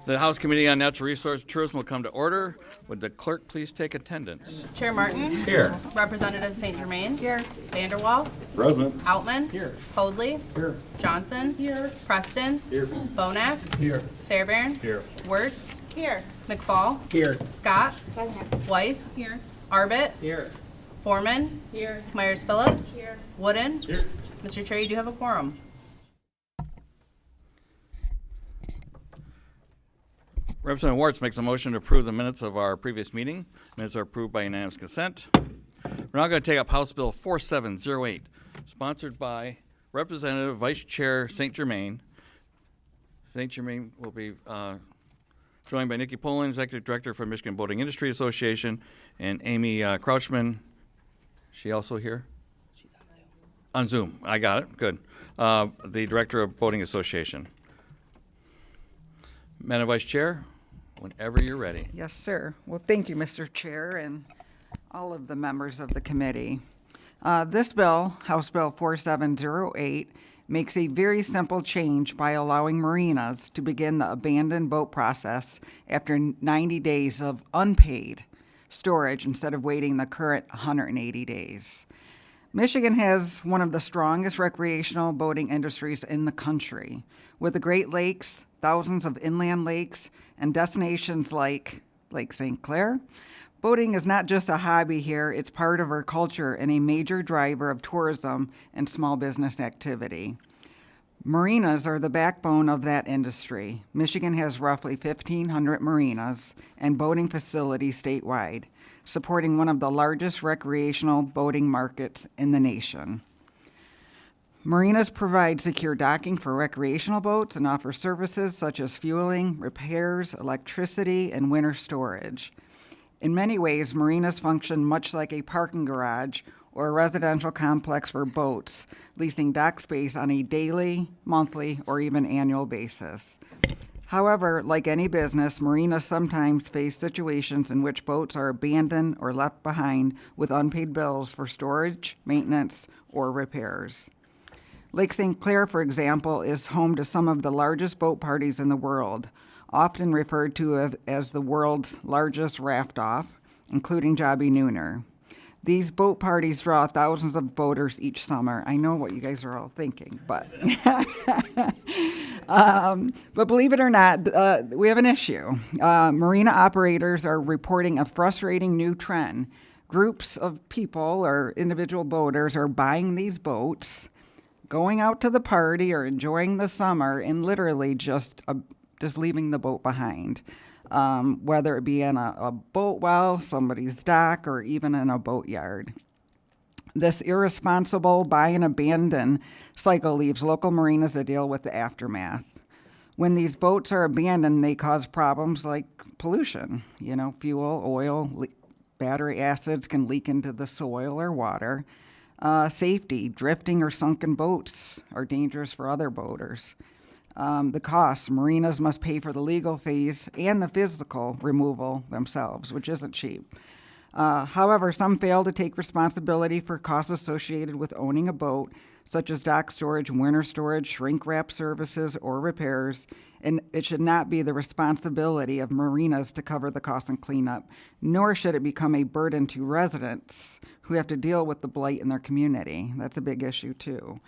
The House Committee on Natural Resource Tourism will come to order. Would the clerk please take attendance? Chair Martin. Here. Representative St. Germain. Here. Vanderwall. Present. Outman. Here. Hoadley. Here. Johnson. Here. Preston. Here. Bohnak. Here. Fairbairn. Here. Wirtz. Here. McFall. Here. Scott. Weiss. Here. Arbit. Here. Foreman. Here. Myers Phillips. Here. Wooden. Here. Mr. Chair, you do have a quorum. Representative Wirtz makes a motion to approve the minutes of our previous meeting. Minutes are approved by unanimous consent. We're now going to take up House Bill 4708, sponsored by Representative Vice Chair St. Germain. St. Germain will be joined by Nikki Poland, Executive Director for Michigan Boating Industry Association, and Amy Crouchman. She also here? She's on Zoom. On Zoom. I got it. Good. The Director of Boating Association. Madam Vice Chair, whenever you're ready. Yes, sir. Well, thank you, Mr. Chair, and all of the members of the committee. This bill, House Bill 4708, makes a very simple change by allowing marinas to begin the abandoned boat process after 90 days of unpaid storage instead of waiting the current 180 days. Michigan has one of the strongest recreational boating industries in the country. With the Great Lakes, thousands of inland lakes, and destinations like Lake St. Clair, boating is not just a hobby here, it's part of our culture and a major driver of tourism and small business activity. Marinas are the backbone of that industry. Michigan has roughly 1,500 marinas and boating facilities statewide, supporting one of the largest recreational boating markets in the nation. Marinas provide secure docking for recreational boats and offer services such as fueling, repairs, electricity, and winter storage. In many ways, marinas function much like a parking garage or a residential complex for boats, leasing dock space on a daily, monthly, or even annual basis. However, like any business, marinas sometimes face situations in which boats are abandoned or left behind with unpaid bills for storage, maintenance, or repairs. Lake St. Clair, for example, is home to some of the largest boat parties in the world, often referred to as the world's largest raft-off, including Jobbie Nooner. These boat parties draw thousands of boaters each summer. I know what you guys are all thinking, but but believe it or not, we have an issue. Marina operators are reporting a frustrating new trend. Groups of people or individual boaters are buying these boats, going out to the party or enjoying the summer, and literally just leaving the boat behind, whether it be in a boat well, somebody's dock, or even in a boatyard. This irresponsible buy and abandon cycle leaves local marinas to deal with the aftermath. When these boats are abandoned, they cause problems like pollution. Fuel, oil, battery acids can leak into the soil or water. Safety, drifting or sunken boats are dangerous for other boaters. The costs, marinas must pay for the legal fees and the physical removal themselves, which isn't cheap. However, some fail to take responsibility for costs associated with owning a boat, such as dock storage, winter storage, shrink wrap services, or repairs, and it should not be the responsibility of marinas to cover the cost and cleanup, nor should it become a burden to residents who have to deal with the blight in their community. That's a big issue, too.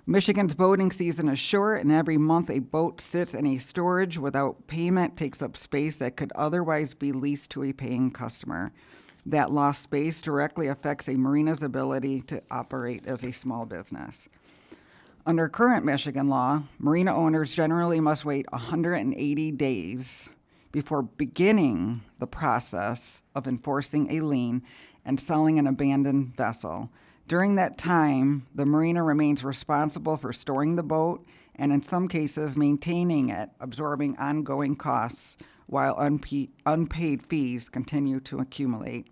Michigan's boating season is short, and every month a boat sits in a storage without payment takes up space that could otherwise be leased to a paying customer. That lost space directly affects a marina's ability to operate as a small business. Under current Michigan law, marina owners generally must wait 180 days before beginning the process of enforcing a lien and selling an abandoned vessel. During that time, the marina remains responsible for storing the boat and in some cases maintaining it, absorbing ongoing costs while unpaid fees continue to accumulate.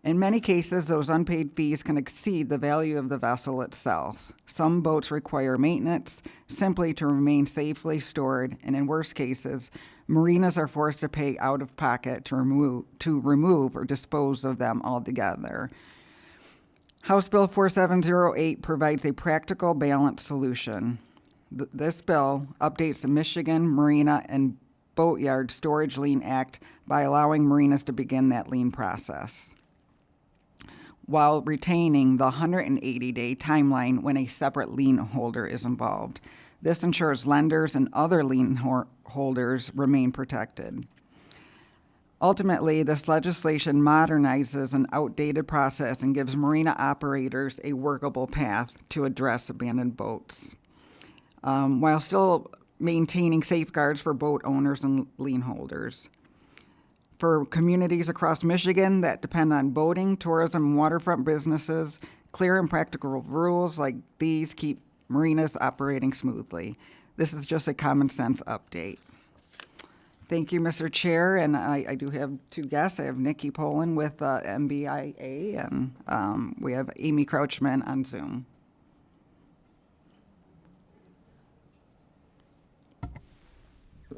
In many cases, those unpaid fees can exceed the value of the vessel itself. Some boats require maintenance simply to remain safely stored, and in worse cases, marinas are forced to pay out of pocket to remove or dispose of them altogether. House Bill 4708 provides a practical, balanced solution. This bill updates the Michigan Marina and Boatyard Storage Lien Act by allowing marinas to begin that lien process, while retaining the 180-day timeline when a separate lien holder is involved. This ensures lenders and other lien holders remain protected. Ultimately, this legislation modernizes an outdated process and gives marina operators a workable path to address abandoned boats, while still maintaining safeguards for boat owners and lien holders. For communities across Michigan that depend on boating, tourism, and waterfront businesses, clear and practical rules like these keep marinas operating smoothly. This is just a common sense update. Thank you, Mr. Chair, and I do have two guests. I have Nikki Poland with MBIA, and we have Amy Crouchman on Zoom.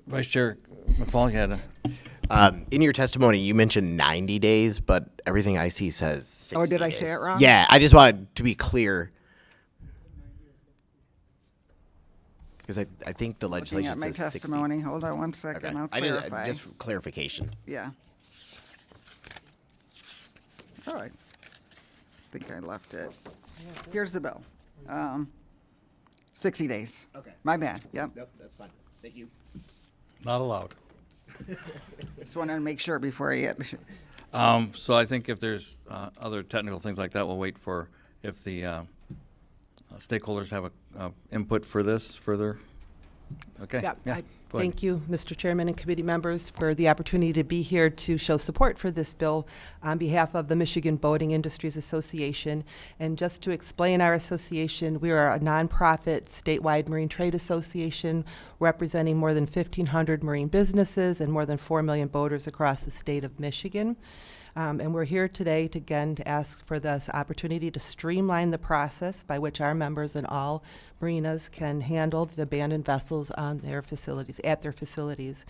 Vice Chair McFall, you had a... In your testimony, you mentioned 90 days, but everything I see says 60 Oh, did I days. say it wrong? Yeah, I just wanted to be clear. Because I think the Looking legislation at my says 60. testimony. Hold on one second. Okay. I'll I clarify. just for clarification. Yeah. Oh, I think I left it. Here's the bill. 60 days. Okay. My bad. Yep. Nope, that's fine. Thank you. Not allowed. Just wanted to make sure before I get. So I think if there's other technical things like that, we'll wait for if the stakeholders have a input for this further. Okay. Yeah, go ahead. thank you, Mr. Chairman and committee members, for the opportunity to be here to show support for this bill on behalf of the Michigan Boating Industries Association. And just to explain our association, we are a nonprofit statewide marine trade association representing more than 1,500 marine businesses and more than 4 million boaters across the state of Michigan. And we're here today to ask for this opportunity to streamline the process by which our members in all marinas can handle the abandoned vessels on their facilities, at their facilities.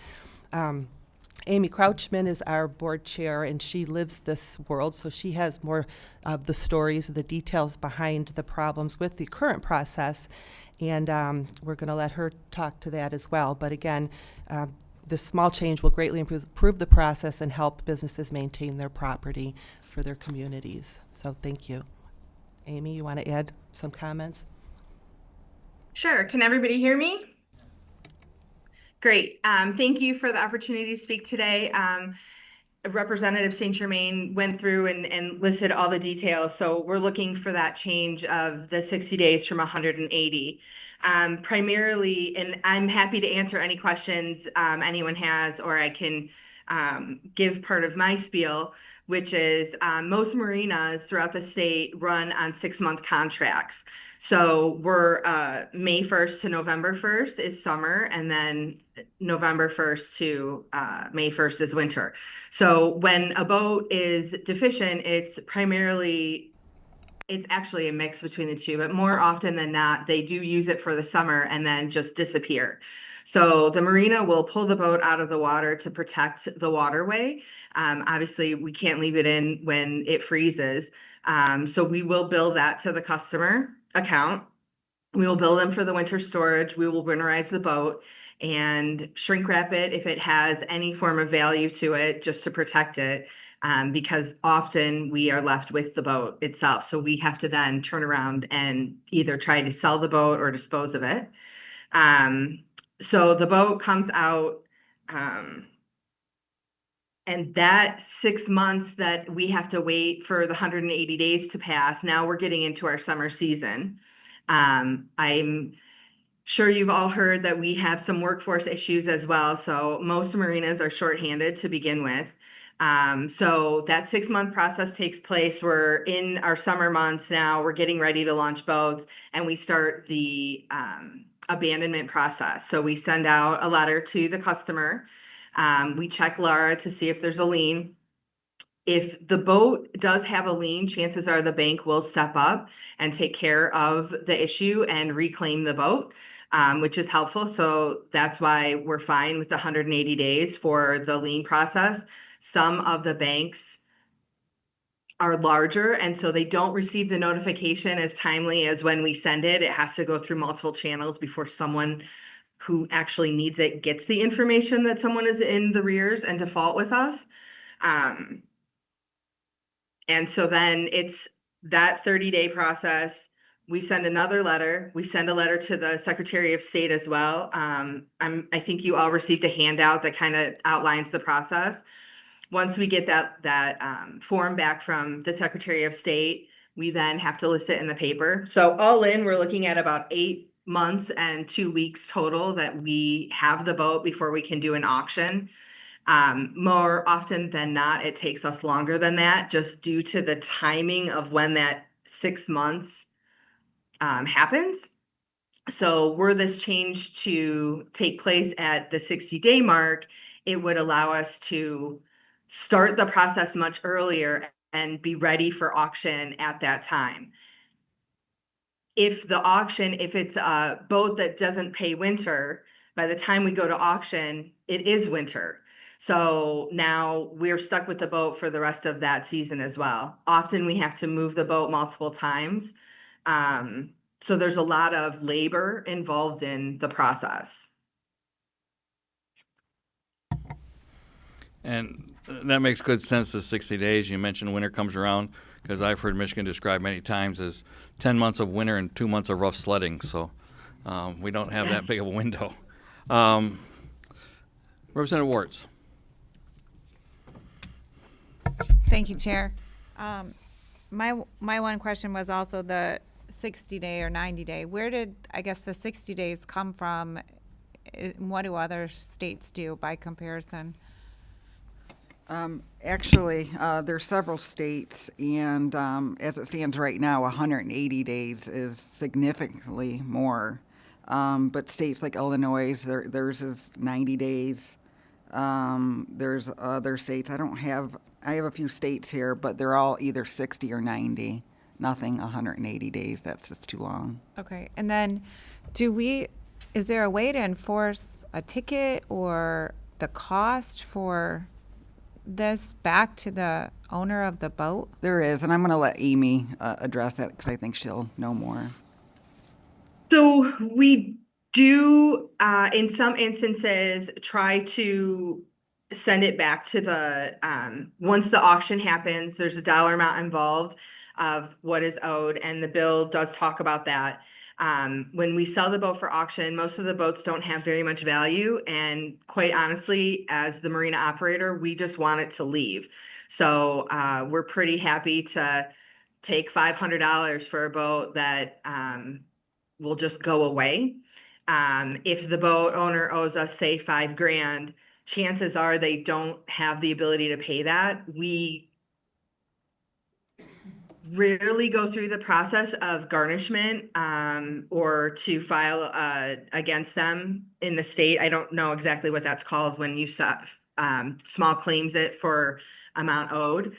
Amy Crouchman is our board chair, and she lives this world, so she has more of the stories, the details behind the problems with the current process, and we're going to let her talk to that as well. But again, this small change will greatly improve the process and help businesses maintain their property for their communities. So thank you. Amy, you want to add some comments? Sure. Can everybody hear me? Great. Thank you for the opportunity to speak today. Representative St. Germaine went through and listed all the details. So we're looking for that change of the 60 days from 180. Primarily, and I'm happy to answer any questions anyone has, or I can give part of my spiel, which is most marinas throughout the state run on 6-month contracts. So we're May 1st to November 1st is summer, and then November 1st to May 1st is winter. So when a boat is deficient, it's actually a mix between the two, but more often than not, they do use it for the summer and then just disappear. So the marina will pull the boat out of the water to protect the waterway. Obviously, we can't leave it in when it freezes. So we will bill that to the customer account. We will bill them for the winter storage. We will winterize the boat and shrink wrap it if it has any form of value to it, just to protect it. Because often we are left with the boat itself. So we have to then turn around and either try to sell the boat or dispose of it. So the boat comes out, and that 6 months that we have to wait for the 180 days to pass, now we're getting into our summer season. I'm sure you've all heard that we have some workforce issues as well. So most marinas are shorthanded to begin with. So that 6-month process takes place. We're in our summer months now. We're getting ready to launch boats, and we start the abandonment process. So we send out a letter to the customer. We check Laura to see if there's a lien. If the boat does have a lien, chances are the bank will step up and take care of the issue and reclaim the boat, which is helpful. So that's why we're fine with the 180 days for the lien process. Some of the banks are larger, and so they don't receive the notification as timely as when we send it. It has to go through multiple channels before someone who actually needs it gets the information that someone is in the rears and default with us. And so then it's that 30-day process. We send another letter. We send a letter to the Secretary of State as well. I think you all received a handout that kind of outlines the process. Once we get that form back from the Secretary of State, we then have to list it in the paper. So all in, we're looking at about 8 months and 2 weeks total that we have the boat before we can do an auction. More often than not, it takes us longer than that, just due to the timing of when that 6 months happens. So were this change to take place at the 60-day mark, it would allow us to start the process much earlier and be ready for auction at that time. If it's a boat that doesn't pay winter, by the time we go to auction, it is winter. So now we're stuck with the boat for the rest of that season as well. Often we have to move the boat multiple times. So there's a lot of labor involved in the process. And that makes good sense, the 60 days. You mentioned winter comes around, because I've heard Michigan described many times as 10 months of winter and 2 months of rough sledding. So we don't have that big of a window. Representative Warts. Thank you, Chair. My one question was also the 60-day or 90-day. Where did, I guess, the 60 days come from? What do other states do by comparison? Actually, there's several states, and as it stands right now, 180 days is significantly more. But states like Illinois, theirs is 90 days. There's other states. I have a few states here, but they're all either 60 or 90. Nothing 180 days. That's just too long. Okay, and then is there a way to enforce a ticket or the cost for this back to the owner of the boat? There is, and I'm going to let Amy address that because I think she'll know more. So we do, in some instances, try to send it back to the, once the auction happens, there's a dollar amount involved of what is owed, and the bill does talk about that. When we sell the boat for auction, most of the boats don't have very much value, and quite honestly, as the marina operator, we just want it to leave. So we're pretty happy to take $500 for a boat that will just go away. If the boat owner owes us, say, $5,000, chances are they don't have the ability to pay that. We rarely go through the process of garnishment or to file against them in the state. I don't know exactly what that's called when you small claims it for amount owed.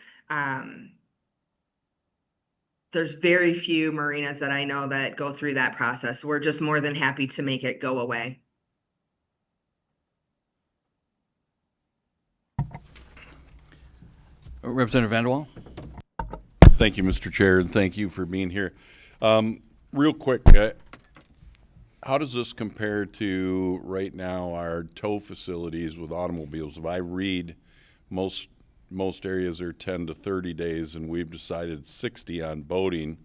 There's very few marinas that I know that go through that process. We're just more than happy to make it go away. Representative Vanderwall. Thank you, Mr. Chair, and thank you for being here. Real quick, how does this compare to right now our tow facilities with automobiles? If I read, most areas are 10 to 30 days, and we've decided 60 on boating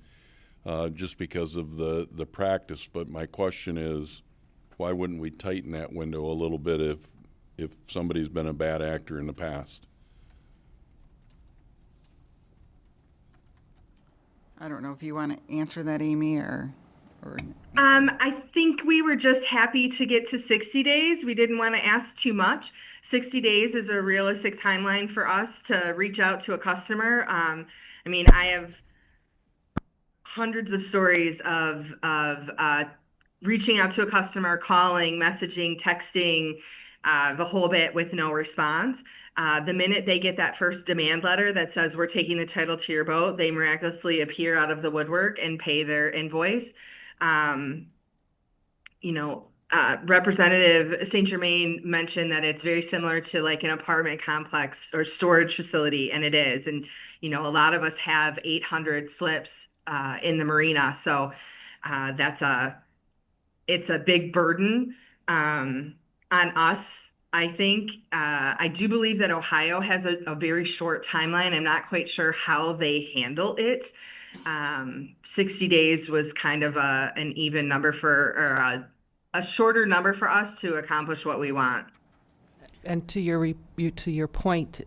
just because of the practice. But my question is, why wouldn't we tighten that window a little bit if somebody's been a bad actor in the past? I don't know if you want to answer that, Amy, or. I think we were just happy to get to 60 days. We didn't want to ask too much. 60 days is a realistic timeline for us to reach out to a customer. I mean, I have hundreds of stories of reaching out to a customer, calling, messaging, texting, the whole bit with no response. The minute they get that first demand letter that says we're taking the title to your boat, they miraculously appear out of the woodwork and pay their invoice. Representative St. Germaine mentioned that it's very similar to like an apartment complex or storage facility, and it is. And, a lot of us have 800 slips in the marina. So it's a big burden On us, I think, I do believe that Ohio has a very short timeline. I'm not quite sure how they handle it. 60 days was kind of an even number or a shorter number for us to accomplish what we want. And to your point,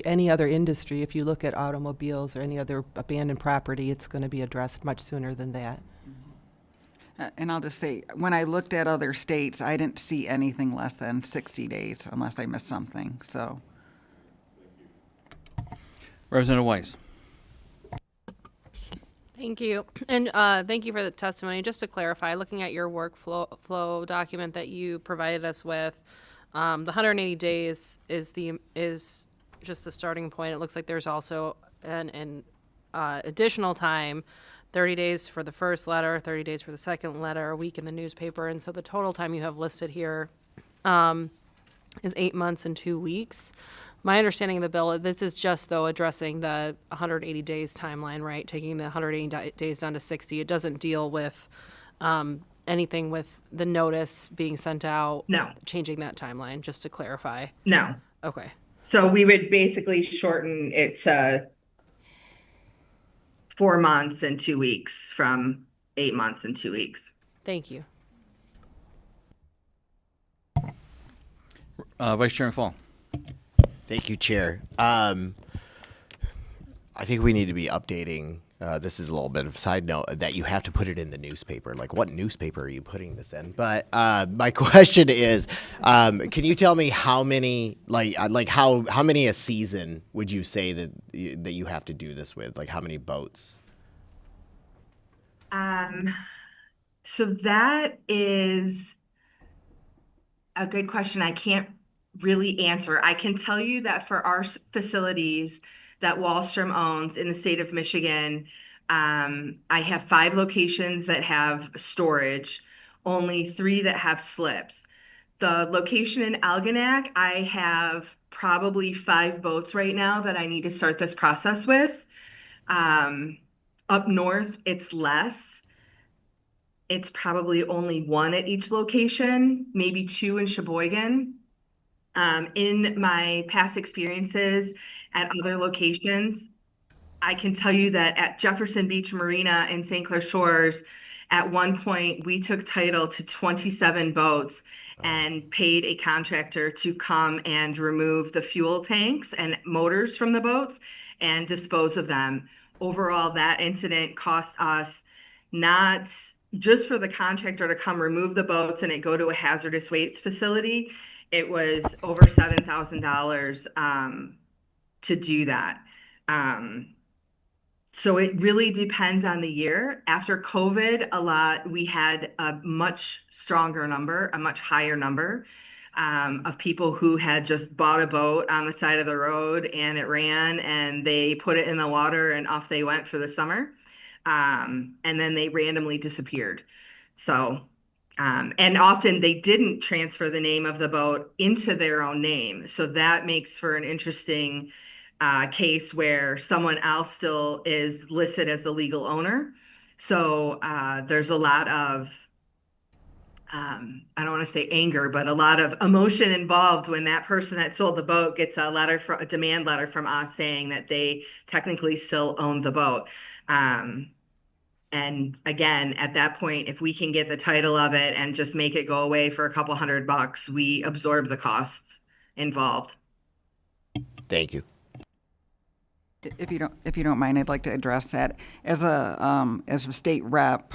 any other industry, if you look at automobiles or any other abandoned property, it's going to be addressed much sooner than that. And I'll just say, when I looked at other states, I didn't see anything less than 60 days unless I missed something, so. Representative Weiss. Thank you. And thank you for the testimony. Just to clarify, looking at your workflow document that you provided us with, the 180 days is just the starting point. It looks like there's also an additional time, 30 days for the first letter, 30 days for the second letter, a week in the newspaper. And so the total time you have listed here is 8 months and 2 weeks. My understanding of the bill, this is just, though, addressing the 180 days timeline, right? Taking the 180 days down to 60. It doesn't deal with anything with the notice being sent out. No. Changing that timeline, just to clarify. No. Okay. So we would basically shorten it to 4 months and 2 weeks from 8 months and 2 weeks. Thank you. Vice Chairman Fall. Thank you, Chair. I think we need to be updating. This is a little bit of a side note that you have to put it in the newspaper. Like, what newspaper are you putting this in? But my question is, can you tell me how many, how many a season would you say that you have to do this with? Like, how many boats? So that is a good question. I can't really answer. I can tell you that for our facilities that Wallstrom owns in the state of Michigan, I have 5 locations that have storage, only 3 that have slips. The location in Algonac, I have probably 5 boats right now that I need to start this process with. Up north, it's less. It's probably only 1 at each location, maybe 2 in Sheboygan. In my past experiences at other locations, I can tell you that at Jefferson Beach Marina in St. Clair Shores, at one point we took title to 27 boats and paid a contractor to come and remove the fuel tanks and motors from the boats and dispose of them. Overall, that incident cost us, not just for the contractor to come remove the boats and it go to a hazardous waste facility, it was over $7,000 to do that. So it really depends on the year. After COVID, we had a much stronger number, a much higher number of people who had just bought a boat on the side of the road and it ran and they put it in the water and off they went for the summer. And then they randomly disappeared. So and often they didn't transfer the name of the boat into their own name. So that makes for an interesting case where someone else still is listed as the legal owner. So there's a lot of, I don't want to say anger, but a lot of emotion involved when that person that sold the boat gets a demand letter from us saying that they technically still own the boat. And again, at that point, if we can get the title of it and just make it go away for a couple $100, we absorb the costs involved. Thank you. If you don't mind, I'd like to address that. As a state rep,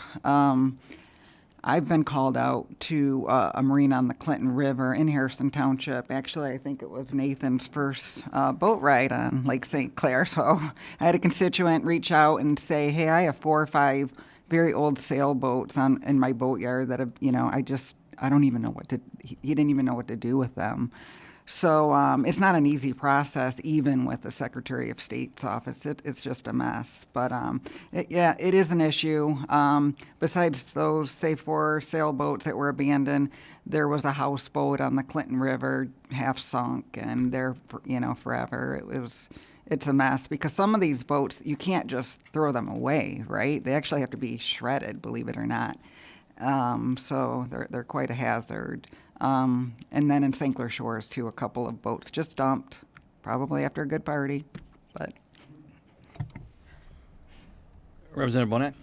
I've been called out to a marina on the Clinton River in Harrison Township. Actually, I think it was Nathan's first boat ride on Lake St. Clair. So I had a constituent reach out and say, hey, I have 4 or 5 very old sailboats in my boatyard that have, I don't even know he didn't even know what to do with them. So it's not an easy process, even with the Secretary of State's office. It's just a mess. But it is an issue. Besides those, say, 4 sailboats that were abandoned, there was a houseboat on the Clinton River, half sunk, and they're forever. It's a mess because some of these boats you can't just throw them away, right? They actually have to be shredded, believe it or not. So they're quite a hazard. And then in St. Clair Shores, too, a couple of boats just dumped, probably after a good party, but. Representative Bohnak?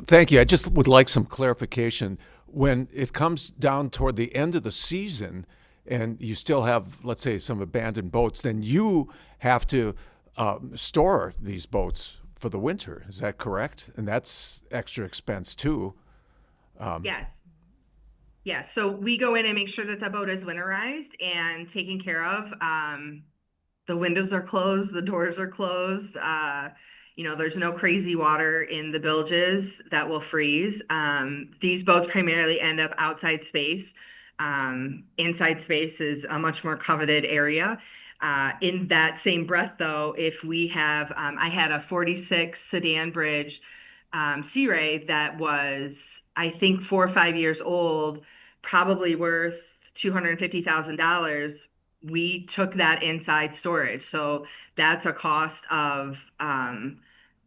Thank you. I just would like some clarification. When it comes down toward the end of the season and you still have, let's say, some abandoned boats, then you have to store these boats for the winter. Is that correct? And that's extra expense too. Yes. Yes. So we go in and make sure that the boat is winterized and taken care of. The windows are closed, the doors are closed. There's no crazy water in the bilges that will freeze. These boats primarily end up outside space. Inside space is a much more coveted area. In that same breath, though, if we have, I had a 46 sedan bridge Sea Ray that was, I think, 4 or 5 years old, probably worth $250,000. We took that inside storage. So that's a cost of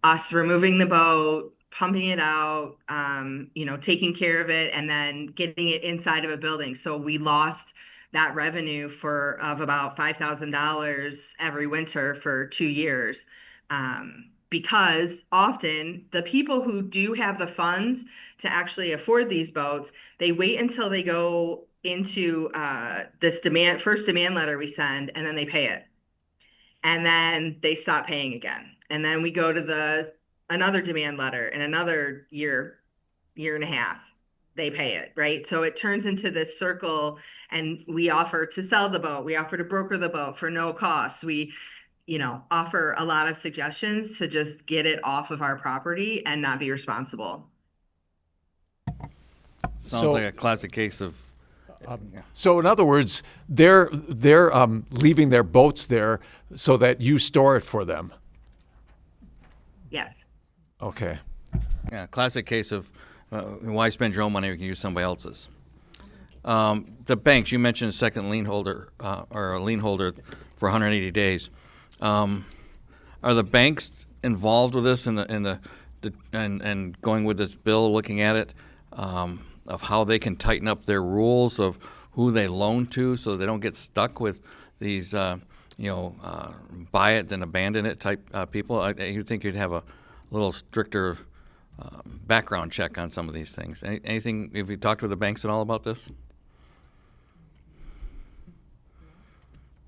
us removing the boat, pumping it out, taking care of it, and then getting it inside of a building. So we lost that revenue of about $5,000 every winter for 2 years. Because often the people who do have the funds to actually afford these boats, they wait until they go into this first demand letter we send, and then they pay it. And then they stop paying again. And then we go to another demand letter in another year and a half, they pay it, right? So it turns into this circle, and we offer to sell the boat. We offer to broker the boat for no cost. We offer a lot of suggestions to just get it off of our property and not be responsible. Sounds like a classic case of. So in other words, they're leaving their boats there so that you store it for them. Yes. Okay. Yeah, classic case of why spend your own money when you can use somebody else's. The banks, you mentioned a second lien holder or a lien holder for 180 days. Are the banks involved with this and going with this bill, looking at it, of how they can tighten up their rules of who they loan to so they don't get stuck with these, buy it then abandon it type people? You think you'd have a little stricter background check on some of these things. Anything, have you talked with the banks at all about this?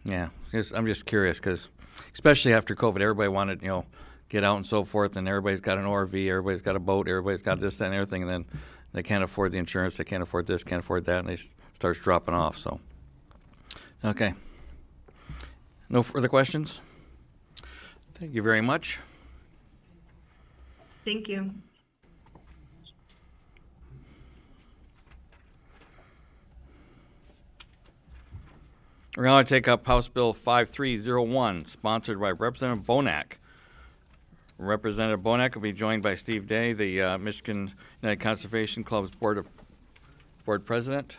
Yeah, I'm just curious because especially after COVID, everybody wanted, get out and so forth, and everybody's got an RV, everybody's got a boat, everybody's got this, that, and everything, and then they can't afford the insurance, they can't afford this, can't afford that, and they starts dropping off. So, okay. No further questions? Thank you very much. Thank you. We're going to take up House Bill 5301, sponsored by Representative Bohnak. Representative Bohnak will be joined by Steve Day, the Michigan United Conservation Club's board president.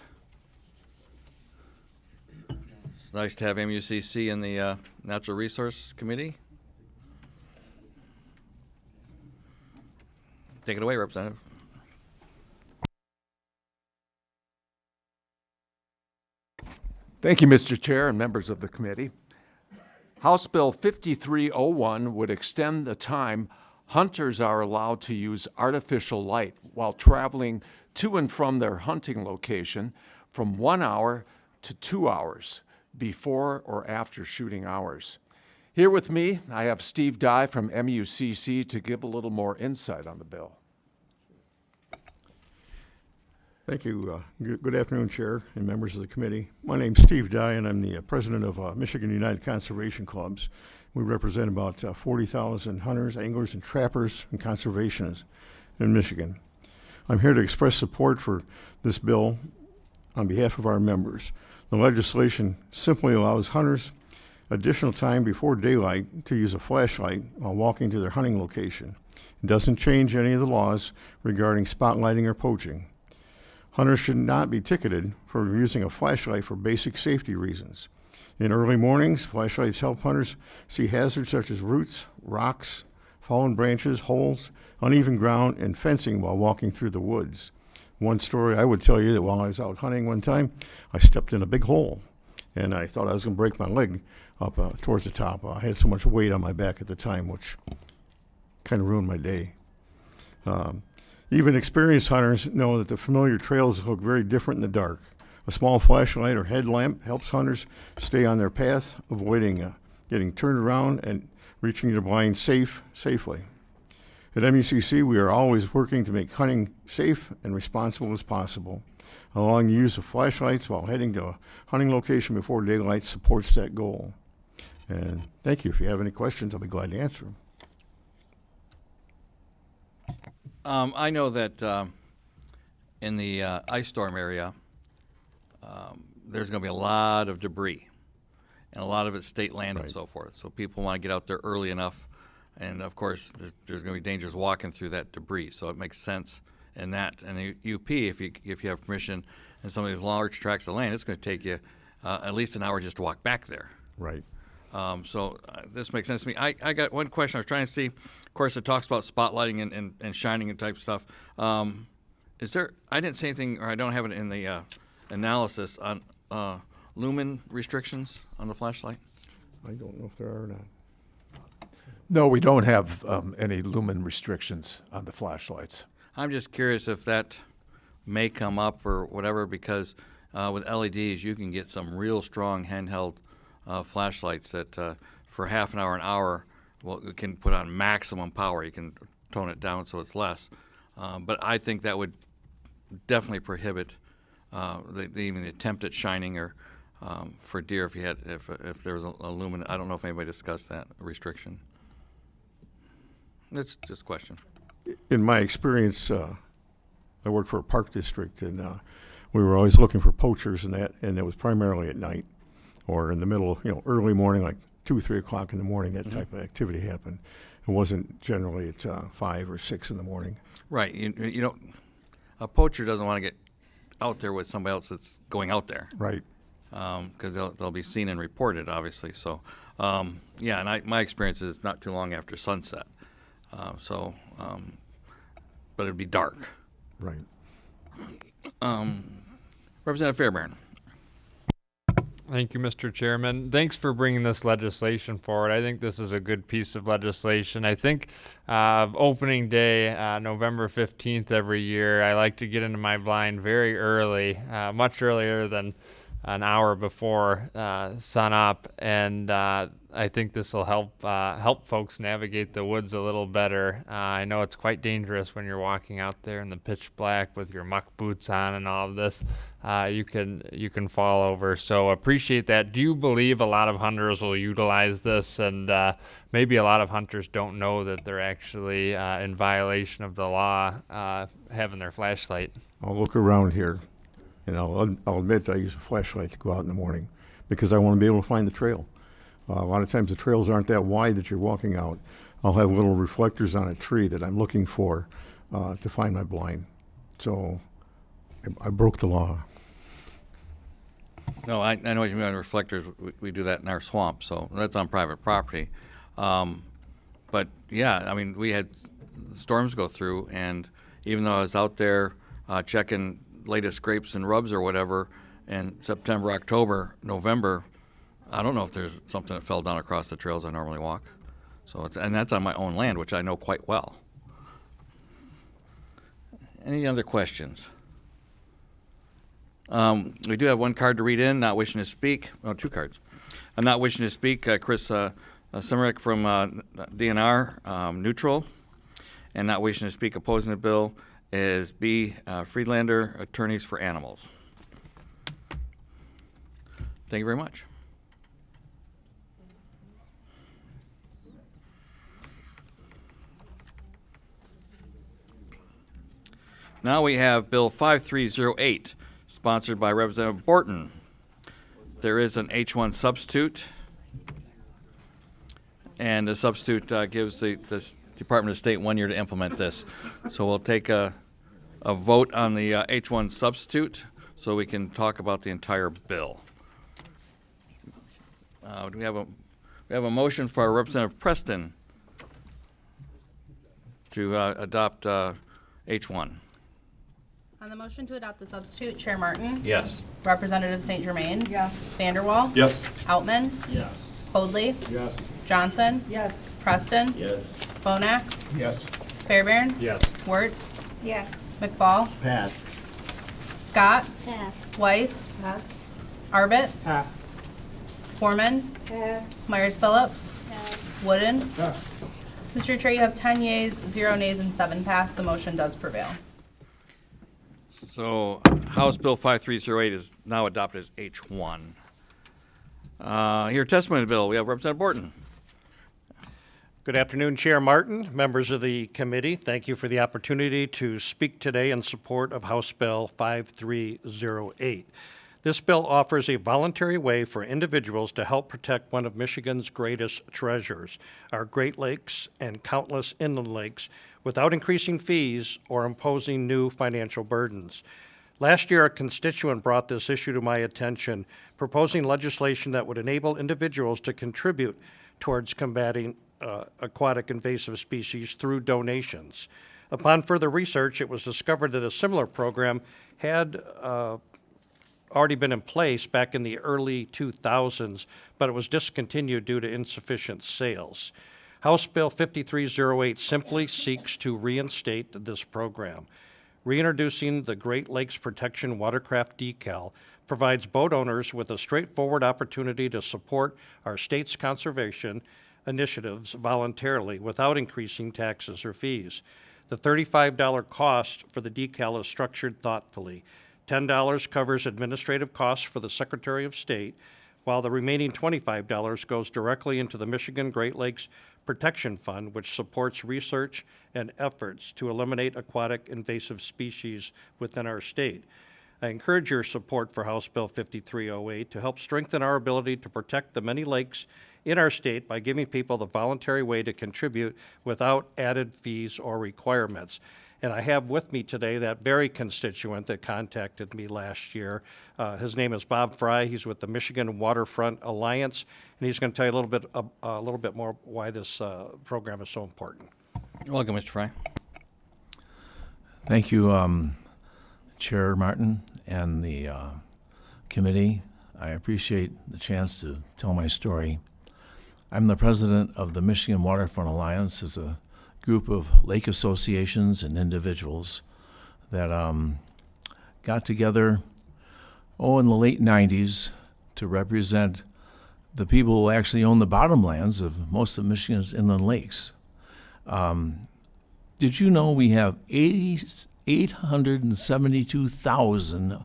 It's nice to have MUCC in the Natural Resource Committee. Take it away, Representative. Thank you, Mr. Chair and members of the committee. House Bill 5301 would extend the time hunters are allowed to use artificial light while traveling to and from their hunting location from 1 hour to 2 hours before or after shooting hours. Here with me, I have Steve Dye from MUCC to give a little more insight on the bill. Thank you. Good afternoon, Chair and members of the committee. My name's Steve Dye, and I'm the president of Michigan United Conservation Clubs. We represent about 40,000 hunters, anglers, and trappers and conservationists in Michigan. I'm here to express support for this bill on behalf of our members. The legislation simply allows hunters additional time before daylight to use a flashlight while walking to their hunting location. It doesn't change any of the laws regarding spotlighting or poaching. Hunters should not be ticketed for using a flashlight for basic safety reasons. In early mornings, flashlights help hunters see hazards such as roots, rocks, fallen branches, holes, uneven ground, and fencing while walking through the woods. One story I would tell you that while I was out hunting one time, I stepped in a big hole, and I thought I was going to break my leg up towards the top. I had so much weight on my back at the time, which kind of ruined my day. Even experienced hunters know that the familiar trails look very different in the dark. A small flashlight or headlamp helps hunters stay on their path, avoiding getting turned around and reaching their blind safely. At MUCC, we are always working to make hunting safe and responsible as possible. Allowing the use of flashlights while heading to a hunting location before daylight supports that goal. And thank you. If you have any questions, I'll be glad to answer them. I know that in the ice storm area, there's going to be a lot of debris, and a lot of it's state land and so forth. So people want to get out there early enough, and of course, there's going to be dangers walking through that debris. So it makes sense in that. And the UP, if you have permission, and some of these large tracts of land, it's going to take you at least an hour just to walk back there. Right. So this makes sense to me. I got one question I was trying to see. Of course, it talks about spotlighting and shining and type stuff. Is there? I didn't see anything, or I don't have it in the analysis on lumen restrictions on the flashlight. I don't know if there are or not. No, we don't have any lumen restrictions on the flashlights. I'm just curious if that may come up or whatever, because with LEDs you can get some real strong handheld flashlights that for half an hour, you can put on maximum power. You can tone it down so it's less. But I think that would definitely prohibit even the attempt at shining or for deer if there was a lumen. I don't know if anybody discussed that restriction. It's just a question. In my experience, I worked for a park district, and we were always looking for poachers and that, and it was primarily at night or in the middle, early morning, like 2, 3 o'clock in the morning, that type of activity happened. It wasn't generally at 5 or 6 in the morning. Right. You know, a poacher doesn't want to get out there with somebody else that's going out there. Right. Because they'll be seen and reported, obviously. So, yeah, and my experience is not too long after sunset. But it'd be dark. Right. Representative Fairbairn. Thank you, Mr. Chairman. Thanks for bringing this legislation forward. I think this is a good piece of legislation. I think opening day, November 15th every year, I like to get into my blind very early, much earlier than an hour before sun up, and I think this will help folks navigate the woods a little better. I know it's quite dangerous when you're walking out there in the pitch black with your muck boots on and all of this. You can fall over. So appreciate that. Do you believe a lot of hunters will utilize this, and maybe a lot of hunters don't know that they're actually in violation of the law having their flashlight? I'll look around here, and I'll admit I use a flashlight to go out in the morning because I want to be able to find the trail. A lot of times the trails aren't that wide that you're walking out. I'll have little reflectors on a tree that I'm looking for to find my blind. So I broke the law. No, I know what you mean on reflectors. We do that in our swamp, so that's on private property. But yeah, I mean, we had storms go through, and even though I was out there checking latest scrapes and rubs or whatever in September, October, November, I don't know if there's something that fell down across the trails I normally walk. So and that's on my own land, which I know quite well. Any other questions? We do have one card to read in, not wishing to speak. Oh, 2 cards. I'm not wishing to speak. Chris Semerick from DNR, neutral. And not wishing to speak opposing the bill is B. Friedlander, Attorneys for Animals. Thank you very much. Now we have Bill 5308, sponsored by Representative Borton. There is an H1 substitute, and the substitute gives the Department of State 1 year to implement this. So we'll take a vote on the H1 substitute so we can talk about the entire bill. We have a motion for Representative Preston to adopt H1. On the motion to adopt the substitute, Chair Martin? Yes. Representative St. Germain? Yes. Vanderwall? Yes. Outman? Yes. Hoadley? Yes. Johnson? Yes. Preston? Yes. Bohnak? Yes. Fairbairn? Yes. Wertz? Yes. McFall? Pass. Scott? Pass. Weiss? Arbit? Pass. Foreman? Myers Phillips? Wooden? Mr. Chair, you have 10 yeas, 0 nays, and 7 pass. The motion does prevail. So House Bill 5308 is now adopted as H1. Here, testimony of the bill. We have Representative Borton. Good afternoon, Chair Martin, members of the committee. Thank you for the opportunity to speak today in support of House Bill 5308. This bill offers a voluntary way for individuals to help protect one of Michigan's greatest treasures, our Great Lakes and countless inland lakes, without increasing fees or imposing new financial burdens. Last year, a constituent brought this issue to my attention, proposing legislation that would enable individuals to contribute towards combating aquatic invasive species through donations. Upon further research, it was discovered that a similar program had already been in place back in the early 2000s, but it was discontinued due to insufficient sales. House Bill 5308 simply seeks to reinstate this program. Reintroducing the Great Lakes Protection Watercraft decal provides boat owners with a straightforward opportunity to support our state's conservation initiatives voluntarily without increasing taxes or fees. The $35 cost for the decal is structured thoughtfully. $10 covers administrative costs for the Secretary of State, while the remaining $25 goes directly into the Michigan Great Lakes Protection Fund, which supports research and efforts to eliminate aquatic invasive species within our state. I encourage your support for House Bill 5308 to help strengthen our ability to protect the many lakes in our state by giving people the voluntary way to contribute without added fees or requirements. And I have with me today that very constituent that contacted me last year. His name is Bob Fry. He's with the Michigan Waterfront Alliance, and he's going to tell you a little bit more why this program is so important. Welcome, Mr. Fry. Thank you, Chair Martin and the committee. I appreciate the chance to tell my story. I'm the president of the Michigan Waterfront Alliance. It's a group of lake associations and individuals that got together, in the late 90s to represent the people who actually own the bottomlands of most of Michigan's inland lakes. Did you know we have 872,000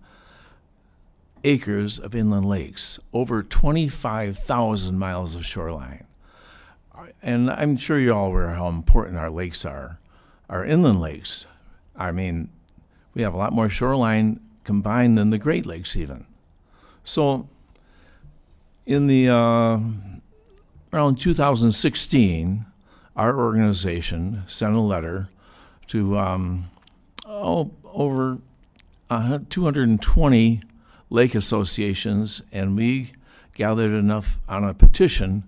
acres of inland lakes, over 25,000 miles of shoreline? And I'm sure you're all aware how important our lakes are, our inland lakes. I mean, we have a lot more shoreline combined than the Great Lakes even. So in the around 2016, our organization sent a letter to over 220 lake associations, and we gathered enough on a petition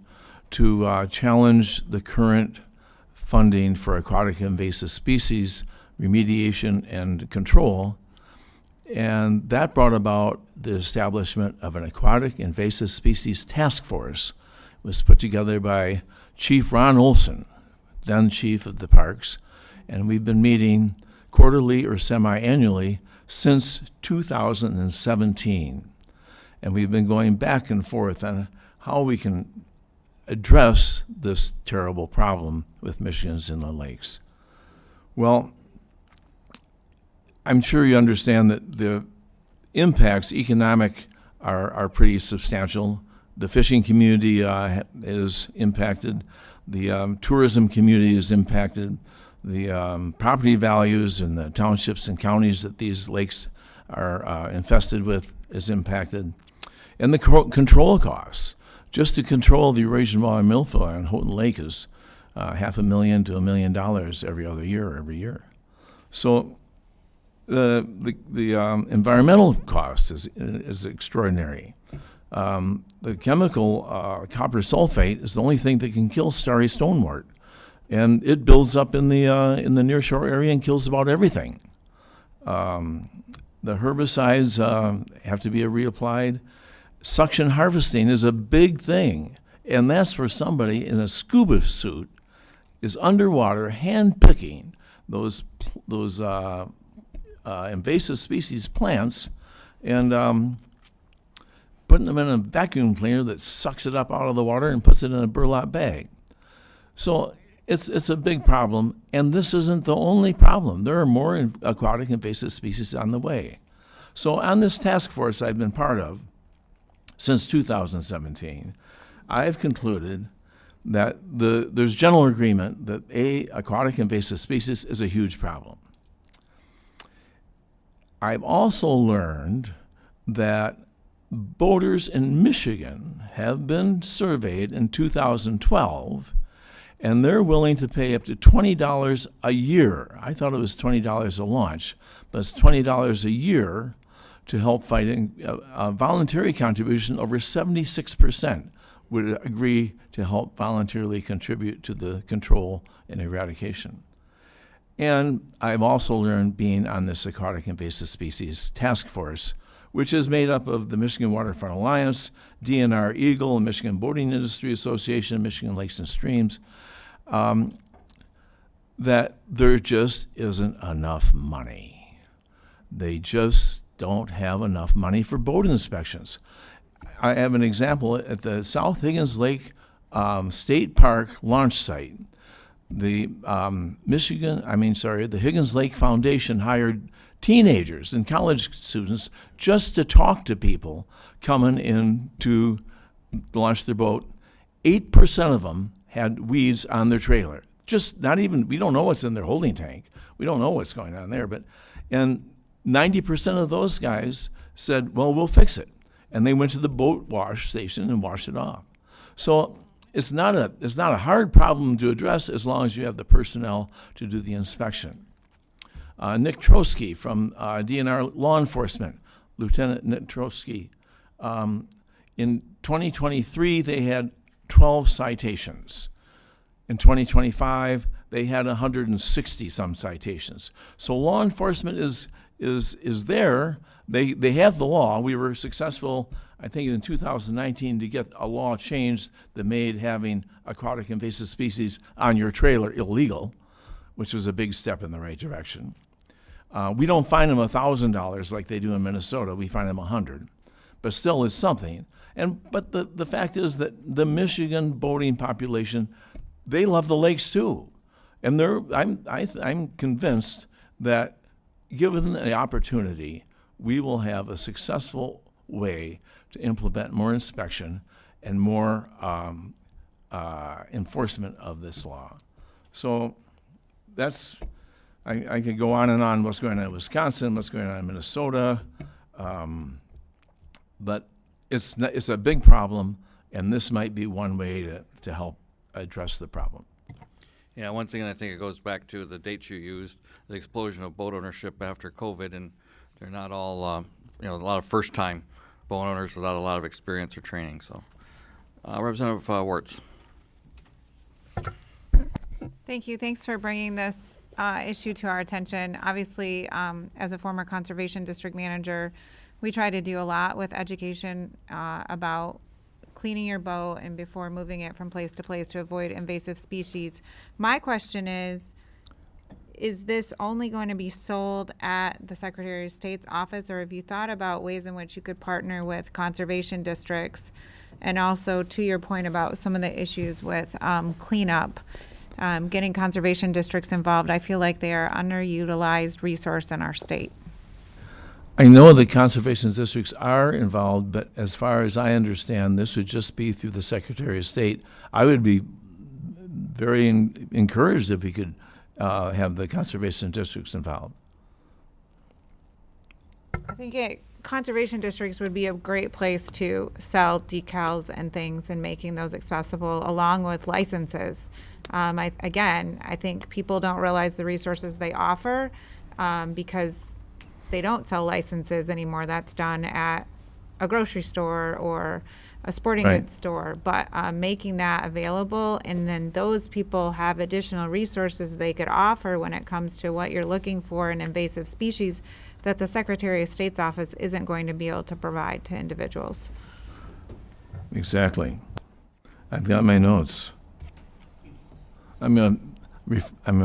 to challenge the current funding for aquatic invasive species remediation and control. And that brought about the establishment of an aquatic invasive species task force. It was put together by Chief Ron Olson, then chief of the parks, and we've been meeting quarterly or semi-annually since 2017. And we've been going back and forth on how we can address this terrible problem with Michigan's inland lakes. Well, I'm sure you understand that the impacts, economic, are pretty substantial. The fishing community is impacted. The tourism community is impacted. The property values in the townships and counties that these lakes are infested with is impacted. And the control costs. Just to control the Eurasian water milfoil on Houghton Lake is $500,000 to $1 million every other year. So the environmental cost is extraordinary. The chemical copper sulfate is the only thing that can kill starry stonewort, and it builds up in the nearshore area and kills about everything. The herbicides have to be reapplied. Suction harvesting is a big thing, and that's for somebody in a scuba suit is underwater hand-picking those invasive species plants and putting them in a vacuum cleaner that sucks it up out of the water and puts it in a burlap bag. So it's a big problem, and this isn't the only problem. There are more aquatic invasive species on the way. So on this task force I've been part of since 2017, I've concluded that there's general agreement that aquatic invasive species is a huge problem. I've also learned that boaters in Michigan have been surveyed in 2012, and they're willing to pay up to $20 a year. I thought it was $20 a launch, but it's $20 a year to help fight a voluntary contribution. Over 76% would agree to help voluntarily contribute to the control and eradication. And I've also learned, being on this aquatic invasive species task force, which is made up of the Michigan Waterfront Alliance, DNR Eagle, Michigan Boating Industry Association, Michigan Lakes and Streams, that there just isn't enough money. They just don't have enough money for boat inspections. I have an example at the South Higgins Lake State Park launch site. The the Higgins Lake Foundation hired teenagers and college students just to talk to people coming in to launch their boat. 8% of them had weeds on their trailer. Just not even, we don't know what's in their holding tank. We don't know what's going on there. And 90% of those guys said, well, we'll fix it. And they went to the boat wash station and washed it off. So it's not a hard problem to address as long as you have the personnel to do the inspection. Nick Trotsky from DNR Law Enforcement, Lieutenant Nick Trotsky, in 2023 they had 12 citations. In 2025 they had 160 some citations. So law enforcement is there. They have the law. We were successful, I think, in 2019 to get a law changed that made having aquatic invasive species on your trailer illegal, which was a big step in the right direction. We don't fine them $1,000 like they do in Minnesota. We fine them $100, but still it's something. But the fact is that the Michigan boating population, they love the lakes too, and I'm convinced that given the opportunity, we will have a successful way to implement more inspection and more enforcement of this law. So that's, I could go on and on what's going on in Wisconsin, what's going on in Minnesota, but it's a big problem, and this might be one way to help address the problem. Yeah, once again, I think it goes back to the dates you used, the explosion of boat ownership after COVID, and they're not all, a lot of first-time boat owners without a lot of experience or training. So, Representative Wartz. Thank you. Thanks for bringing this issue to our attention. Obviously, as a former conservation district manager, we try to do a lot with education about cleaning your boat and before moving it from place to place to avoid invasive species. My question is this only going to be sold at the Secretary of State's office, or have you thought about ways in which you could partner with conservation districts? And also, to your point about some of the issues with cleanup, getting conservation districts involved, I feel like they are underutilized resource in our state. I know the conservation districts are involved, but as far as I understand, this would just be through the Secretary of State. I would be very encouraged if we could have the conservation districts involved. I think conservation districts would be a great place to sell decals and things and making those accessible along with licenses. I think people don't realize the resources they offer because they don't sell licenses anymore. That's done at a grocery store or a sporting Right. goods store, but making that available, and then those people have additional resources they could offer when it comes to what you're looking for in invasive species that the Secretary of State's office isn't going to be able to provide to individuals. Exactly. I've got my notes. I'm gonna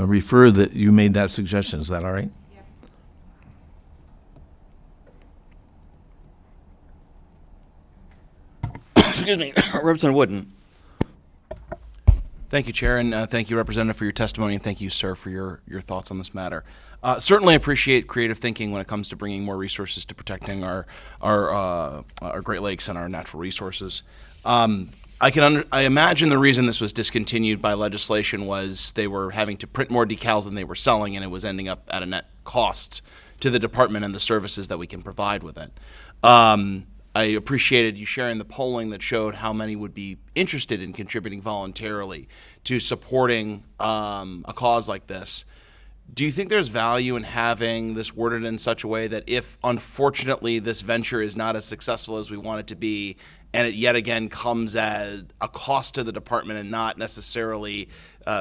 refer that you made that suggestion. Is that all right? Excuse me, Representative Wooden. Thank you, Chair, and thank you, Representative, for your testimony, and thank you, sir, for your thoughts on this matter. Certainly appreciate creative thinking when it comes to bringing more resources to protecting our Great Lakes and our natural resources. I imagine the reason this was discontinued by legislation was they were having to print more decals than they were selling, and it was ending up at a net cost to the department and the services that we can provide with it. I appreciated you sharing the polling that showed how many would be interested in contributing voluntarily to supporting a cause like this. Do you think there's value in having this worded in such a way that if, unfortunately, this venture is not as successful as we want it to be, and it yet again comes at a cost to the department and not necessarily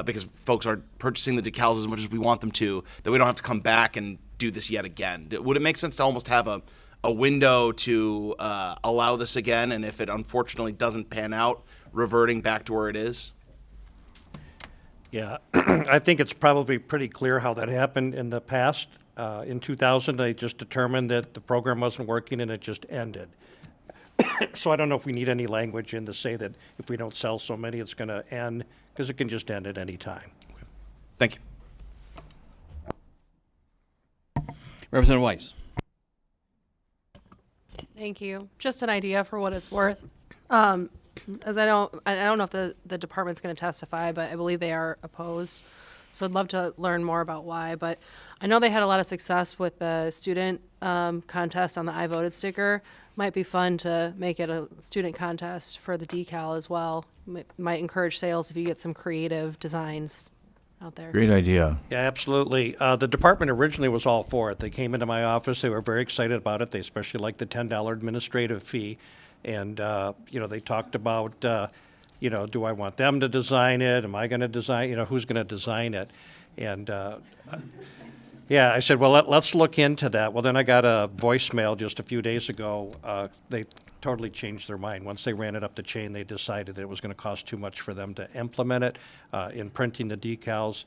because folks aren't purchasing the decals as much as we want them to, that we don't have to come back and do this yet again? Would it make sense to almost have a window to allow this again, and if it unfortunately doesn't pan out, reverting back to where it is? Yeah, I think it's probably pretty clear how that happened in the past. In 2000, they just determined that the program wasn't working and it just ended. So I don't know if we need any language in to say that if we don't sell so many, it's going to end, because it can just end at any time. Thank you. Representative Weiss. Thank you. Just an idea for what it's worth. As I don't know if the department's going to testify, but I believe they are opposed. So I'd love to learn more about why. But I know they had a lot of success with the student contest on the I Voted sticker. Might be fun to make it a student contest for the decal as well. Might encourage sales if you get some creative designs out there. Great idea. Yeah, absolutely. The department originally was all for it. They came into my office. They were very excited about it. They especially liked the $10 administrative fee. And, they talked about, do I want them to design it? Am I going to design, who's going to design it? And, yeah, I said, well, let's look into that. Well, then I got a voicemail just a few days ago. They totally changed their mind. Once they ran it up the chain, they decided that it was going to cost too much for them to implement it in printing the decals.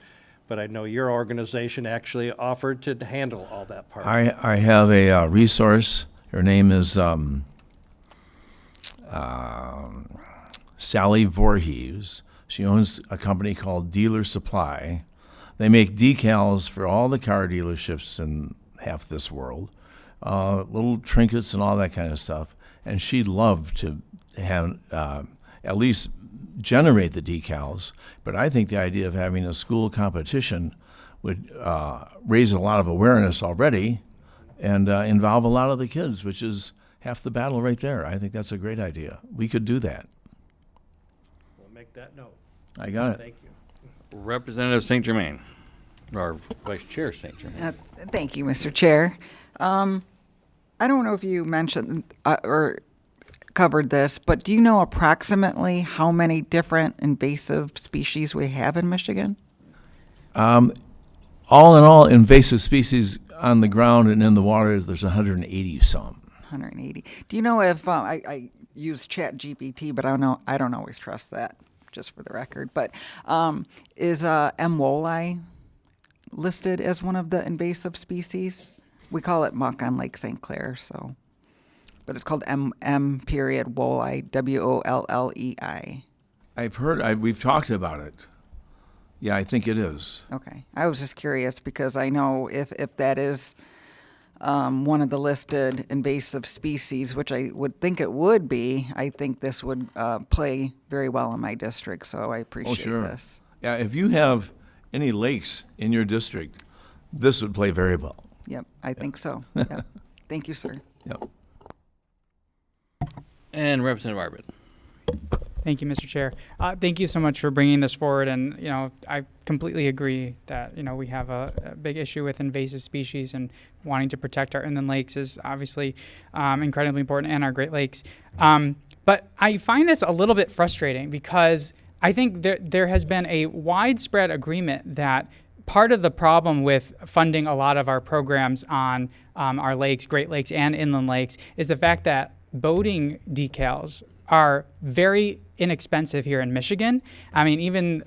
But I know your organization actually offered to handle all that part. I have a resource. Her name is Sally Voorhees. She owns a company called Dealer Supply. They make decals for all the car dealerships in half this world, little trinkets and all that kind of stuff. And she'd love to have at least generate the decals. But I think the idea of having a school competition would raise a lot of awareness already and involve a lot of the kids, which is half the battle right there. I think that's a great idea. We could do that. We'll make that note. I got it. Thank you. Representative St. Germain, or Vice Chair St. Germain. Thank you, Mr. Chair. I don't know if you mentioned or covered this, but do you know approximately how many different invasive species we have in Michigan? All in all, invasive species on the ground and in the water, there's 180 some. 180. Do you know if I use ChatGPT, but I don't always trust that, just for the record. But is M. woli listed as one of the invasive species? We call it muck on Lake St. Clair, so, but it's called M. woli, WOLLEI. I've heard. We've talked about it. Yeah, I think it is. Okay, I was just curious because I know if that is one of the listed invasive species, which I would think it would be, I think this would play very well in my district, so I appreciate this. Yeah, if you have any lakes in your district, this would play very well. Yep, I think so. Yep. Thank you, sir. Yep. And Representative Arbit. Thank you, Mr. Chair. Thank you so much for bringing this forward. And, I completely agree that, we have a big issue with invasive species, and wanting to protect our inland lakes is obviously incredibly important, and our Great Lakes. But I find this a little bit frustrating because I think there has been a widespread agreement that part of the problem with funding a lot of our programs on our lakes, Great Lakes and inland lakes, is the fact that boating decals are very inexpensive here in Michigan. I mean, even,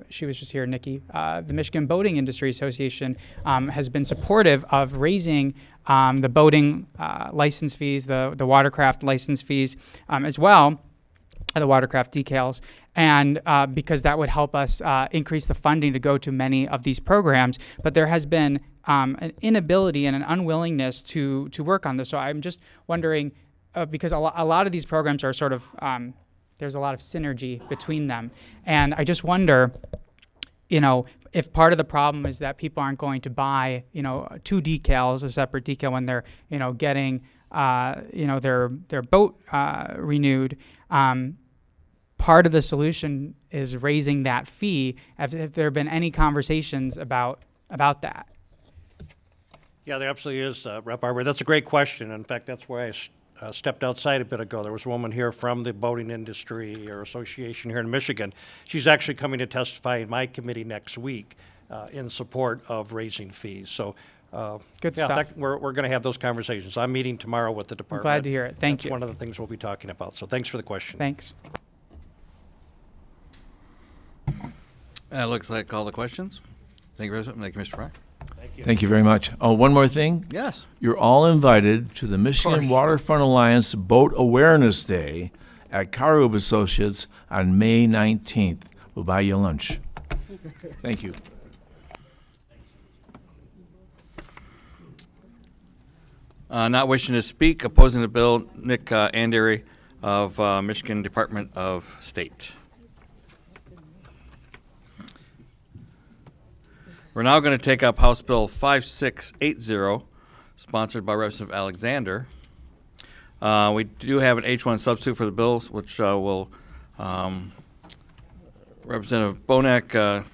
she was just here, Nikki, the Michigan Boating Industry Association has been supportive of raising the boating license fees, the watercraft license fees as well, the watercraft decals, and because that would help us increase the funding to go to many of these programs. But there has been an inability and an unwillingness to work on this. So I'm just wondering, because a lot of these programs are sort of, there's a lot of synergy between them. And I just wonder, if part of the problem is that people aren't going to buy, two decals, a separate decal when they're, getting, their boat renewed. Part of the solution is raising that fee. Have there been any conversations about that? Yeah, there absolutely is, Rep. Arbor. That's a great question. In fact, that's why I stepped outside a bit ago. There was a woman here from the boating industry or association here in Michigan. She's actually coming to testify in my committee next week in support of raising fees. So Good yeah, stuff. we're going to have those conversations. I'm meeting tomorrow with the department. Glad to hear it. Thank you. That's one of the things we'll be talking about. So thanks for the question. Thanks. Looks like all the questions. Thank you, Thank you, Mr. Fry. Thank you very much. Oh, one more thing. Yes. You're all invited to the Michigan course. Waterfront Alliance Boat Awareness Day at Carub Associates on May 19th. We'll buy you lunch. Thank you. Not wishing to speak, opposing the bill, Nick Andery of Michigan Department of State. We're now going to take up House Bill 5680, sponsored by Representative Alexander. We do have an H1 substitute for the bills, which will Representative Bohnak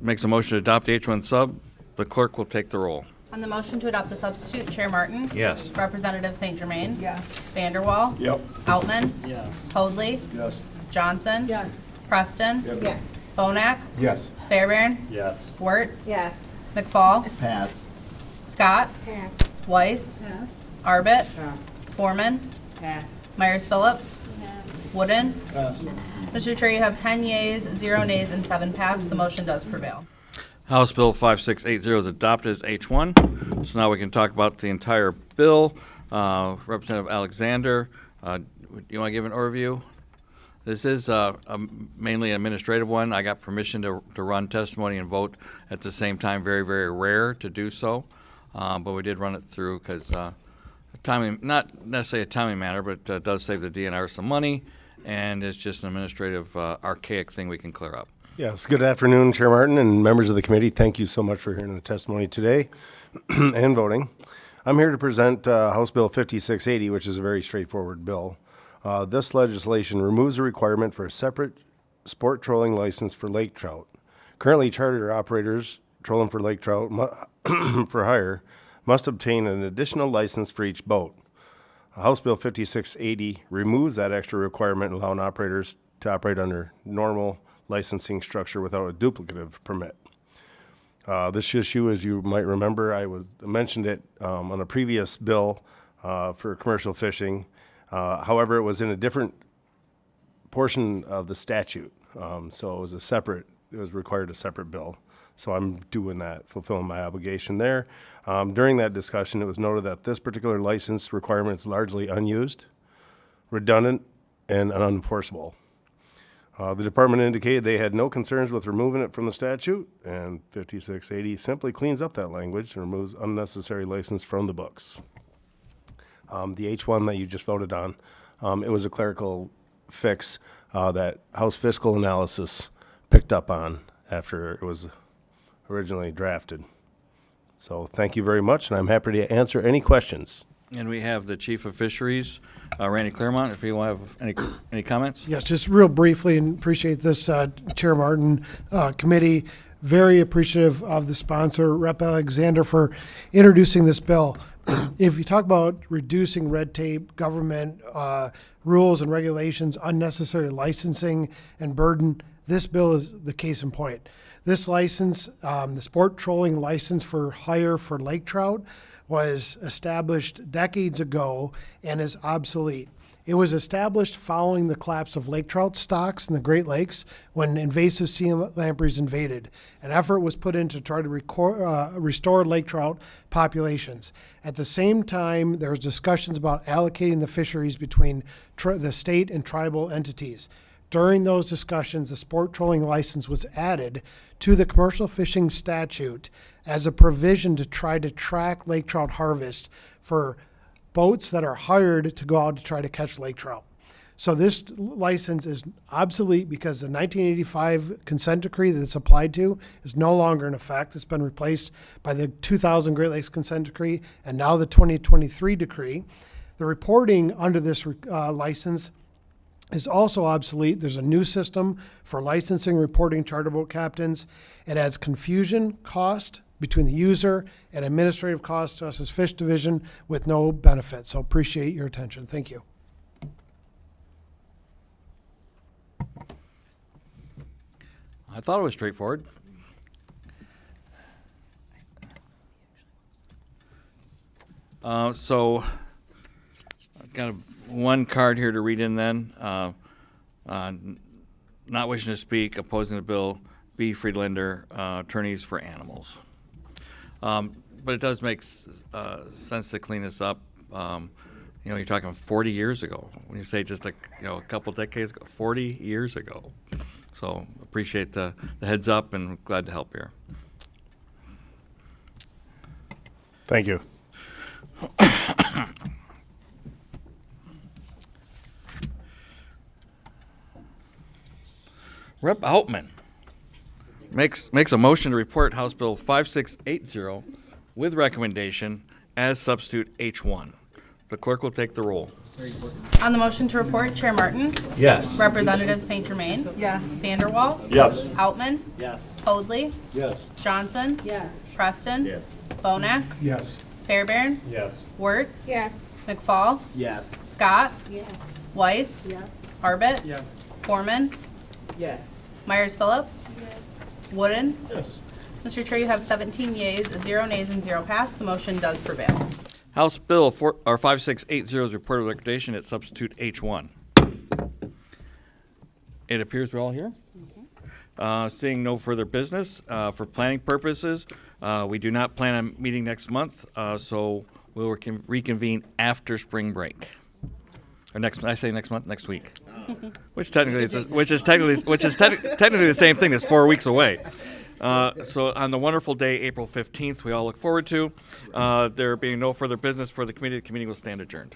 makes a motion to adopt the H1 sub. The clerk will take the roll. On the motion to adopt the substitute, Chair Martin? Yes. Representative St. Germain? Yes. Vanderwall? Yep. Outman? Yes. Hoadley? Yes. Johnson? Yes. Preston? Yes. Bohnak? Yes. Fairbairn? Yes. Wertz? Yes. McFall? Pass. Scott? Pass. Weiss? Yes. Arbit? Pass. Foreman? Pass. Myers Phillips? Wooden? Pass. Mr. Chair, you have 10 yeas, 0 nays, and 7 pass. The motion does prevail. House Bill 5680 is adopted as H1. So now we can talk about the entire bill. Representative Alexander, do you want to give an overview? This is mainly an administrative one. I got permission to run testimony and vote at the same time. Very, very rare to do so. But we did run it through because timing, not necessarily a timely matter, but it does save the DNR some money. And it's just an administrative archaic thing we can clear up. Yes, good afternoon, Chair Martin and members of the committee. Thank you so much for hearing the testimony today and voting. I'm here to present House Bill 5680, which is a very straightforward bill. This legislation removes the requirement for a separate sport trolling license for lake trout. Currently, charter operators trolling for lake trout for hire must obtain an additional license for each boat. House Bill 5680 removes that extra requirement, allowing operators to operate under normal licensing structure without a duplicative permit. This issue, as you might remember, I mentioned it on a previous bill for commercial fishing. However, it was in a different portion of the statute, so it was required a separate bill. So I'm doing that, fulfilling my obligation there. During that discussion, it was noted that this particular license requirement is largely unused, redundant, and unenforceable. The department indicated they had no concerns with removing it from the statute, and 5680 simply cleans up that language and removes unnecessary license from the books. The H1 that you just voted on, it was a clerical fix that House Fiscal Analysis picked up on after it was originally drafted. So thank you very much, and I'm happy to answer any questions. And we have the Chief of Fisheries, Randy Claremont, if you want to have any comments. Yes, just real briefly, and appreciate this, Chair Martin, committee. Very appreciative of the sponsor, Rep. Alexander, for introducing this bill. If you talk about reducing red tape, government rules and regulations, unnecessary licensing, and burden. This bill is the case in point. This license, the sport trolling license for hire for lake trout, was established decades ago and is obsolete. It was established following the collapse of lake trout stocks in the Great Lakes when invasive sea lampreys invaded. An effort was put in to try to restore lake trout populations. At the same time, there was discussions about allocating the fisheries between the state and tribal entities. During those discussions, the sport trolling license was added to the commercial fishing statute as a provision to try to track lake trout harvest for boats that are hired to go out to try to catch lake trout. So this license is obsolete because the 1985 consent decree that it's applied to is no longer in effect. It's been replaced by the 2000 Great Lakes consent decree and now the 2023 decree. The reporting under this license is also obsolete. There's a new system for licensing reporting charter boat captains. It adds confusion, cost between the user and administrative costs to us as Fish Division with no benefit. So appreciate your attention. Thank you. I thought it was straightforward. So I've got one card here to read in then. Not wishing to speak, opposing the bill, B. Friedlander, attorneys for animals. But it does make sense to clean this up. You're talking 40 years ago. When you say just a couple decades ago, 40 years ago. So appreciate the heads up and glad to help here. Thank you. Rep. Outman makes a motion to report House Bill 5680 with recommendation as substitute H1. The clerk will take the roll. On the motion to report, Chair Martin? Yes. Representative St. Germain? Yes. Vanderwall? Yes. Outman? Yes. Hoadley? Yes. Johnson? Yes. Preston? Yes. Bohnak? Yes. Fairbairn? Yes. Wertz? Yes. McFall? Yes. Scott? Yes. Weiss? Yes. Arbit? Yes. Foreman? Yes. Myers Phillips? Wooden? Yes. Mr. Chair, you have 17 yeas, 0 nays, and 0 pass. The motion does prevail. House Bill 5680 is reported with recommendation at substitute H1. It appears we're all here. Seeing no further business, for planning purposes, we do not plan on meeting next month, so we'll reconvene after spring break. Or next week. Which technically is technically the same thing. It's 4 weeks away. So on the wonderful day, April 15th, we all look forward to. There being no further business for the committee will stand adjourned.